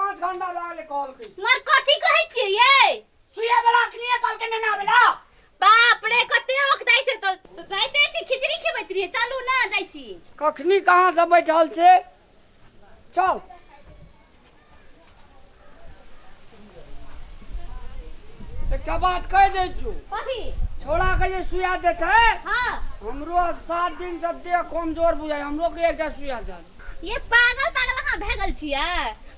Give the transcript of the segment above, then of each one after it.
5 घंटा लागले कॉल के मर कथी कहै छियै ये सुइया वाला अखनी कॉल के ना भेला बाप रे कते ओकदाइ छै तो जाइते छी खिचड़ी खेबैत रहिए चलू ना जाइ छी कखनी कहां से बैठल छे चल एकटा बात कह दे छु कथी छोड़ा के जे सुइया देते हां हमरो 7 दिन से देह कमजोर बुझाय हमरो के एकटा सुइया दे ये पागल कहाँ भेगल छियै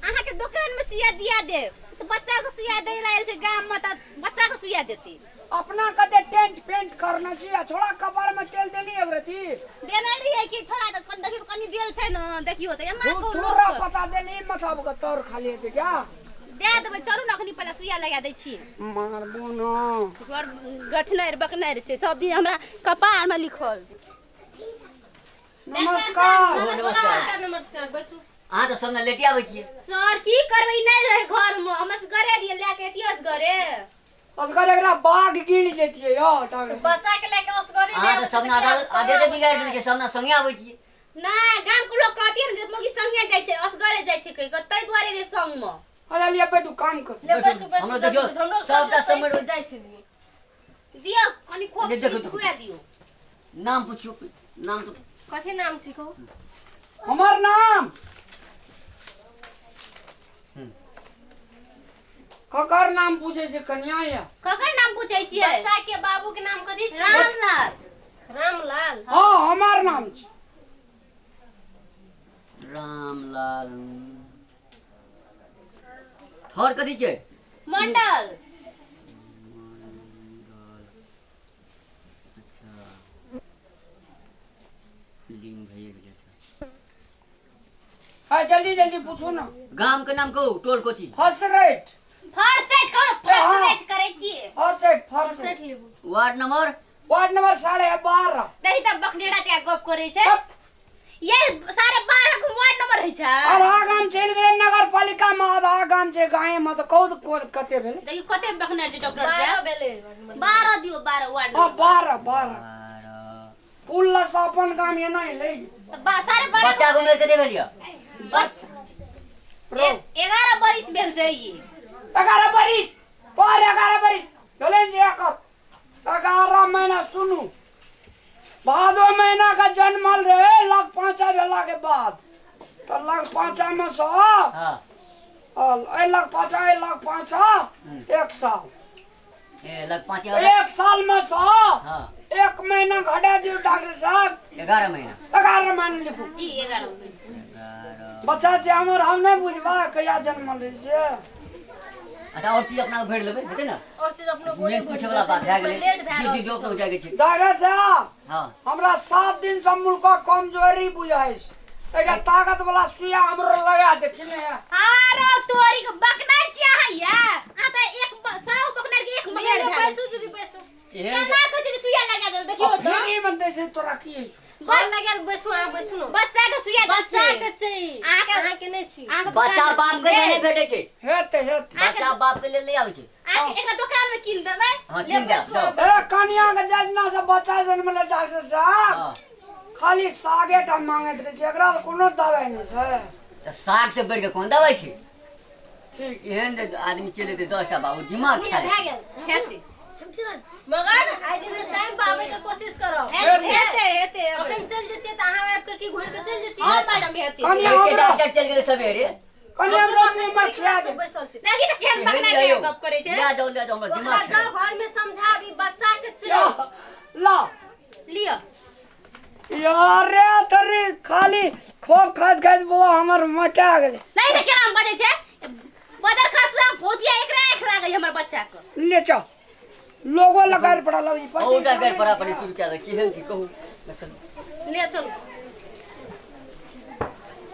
अहाँ के दुकान में सुइया दिया दे तो बच्चा को सुइया दे लायल छै गाम में त बच्चा को सुइया देती अपना कते टेंट पेंट करना चाहिए छोड़ा कपार में तेल देली एकरती देने रहिए कि छोड़ा त कन देखियो कनी देल छै न देखियो त एमा को पूरा पता देली मतलब के तोर खाली है क्या दे देबै चलू न अखनी पहिले सुइया लगा दै छी मारबो न तोर गछनैर बकनैर छै सब दिन हमरा कपार में लिखल नमस्कार नमस्कार बैसू अहाँ तो संग लेटिया आबै छियै सर की करबै नहीं रहे घर में हम असगरे दिए लेके एतियस घरे असगर एकरा बाघ गिन जेतिए यो टागे बच्चा के लेके असगरे अहाँ तो सब आधे ते बिगाड़ देबै छै सब संगे आबै छियै नहीं गांव के लोग कहतिए न जे मोगी संगे जाय छै असगरे जाय छै कहि तै दुआरे रे संग में अरे लिया बेटू काम कर ले बैसू हमरो देखियो सबटा समर जाय छै दियो कनी खो देखो तो। खुआ दियो नाम पूछियो नाम तो कथि नाम छी कहू हमर नाम ककर नाम पूछे छै कन्या या ककर नाम पूछै छियै बच्चा के बाबू के नाम कथि छै रामलाल रामलाल हां हमर नाम छै रामलाल और कथि छै मंडल लीन भइए गेल छै हां जल्दी जल्दी पूछो ना गाम के नाम कहू टोल कोथी फसरेट फरसेट करो फरसेट करै छियै फरसेट लिखू वार्ड नंबर वार्ड नंबर 12.5 नहीं त बकनेड़ा के गप करै छै ये 12.5 के वार्ड नंबर है छै आधा गाम चल गेल नगर पालिका में आधा गाम छै गाय में तो कौद कते भेल देखियो कते बकनेड़ छै डॉक्टर छै 12 भेले 12 दियो 12 वार्ड हां नंबर 12 पुल ला अपन गाम ये नहीं ले तो 12.5 बच्चा को उम्र कते भेलिया बच्चा 11 बरिस भेल छै ई 11 बरिस तोर 11 बरिस डोलेन जे कर 11 महीना सुनू भादो महीना का जन्मल रहे लग 5 भेला के बाद तो लग 5 में 100 हां ए लग 5 1 साल ए लग 5 एक साल में 100 हां एक महीना घटा दियो डॉक्टर साहब 11 महीना 11 महीना लिखो जी 11 बच्चा जे हमर हम नहीं बुझबा कहिया जन्मल रही से अच्छा और चीज अपना भेड़ लेबै हेतै ना और चीज अपनो बोले पूछे वाला बात भए गेलै ड्यूटी जॉब पर जाके छै डॉक्टर साहब हां हमरा 7 दिन से मुल्क कमजोरी बुझाइ छै एटा ताकत वाला सुइया हमरो लगा देखिने आरो तोरी के बकनार चाहिए आ त एक 100 बकनार के एक बकनार पैसो दीदी पैसो केना कहै सुइया लगा दे देखियो तो फ्री में दै छै तोरा की बल लगा बैसू आ बैसू न बच्चा के सुइया बच्चा के छै आहा के नै छी बच्चा बाप के नहीं भेटै छै हेते बच्चा बाप के लेल नहीं आबै छै आ एकरा दुकान में किन देबै हां किन दे दो ए कन्या के जजना से बच्चा जन्मल डॉक्टर साहब हां खाली सागे टा मांगैत रहे छै एकरा कोनो दवाई नहीं छै त साग से बढ़ के कोन दवाई छै ठीक एहन आदमी चले ते 10 टा बाबू दिमाग खा भए गेल हेते मगर आइ दिन से टाइम पावे के कोशिश करो हेते अखन चल जेते त अहाँ आब के की घुर के चल जेती हां मैडम हेते कन्या एके डॉक्टर चल गेले सवेरे कन्या हमरा मुंह में खिया दे बैसल छै देखि त केहन बकनार के गप करे छै ले जाओ हमरा दिमाग खा जाओ घर में समझाबी बच्चा के छै ला लियो यार रे तरी खाली खोप खाद वो हमर मटा गेले नहीं त केना बजे छै बदर खसला भोतिया एकरा गई हमर बच्चा के ले चल लोगो लगाएर पड़ा लगी औटा गएर परा पनि सुरु क्या केहन छी कहू ले चल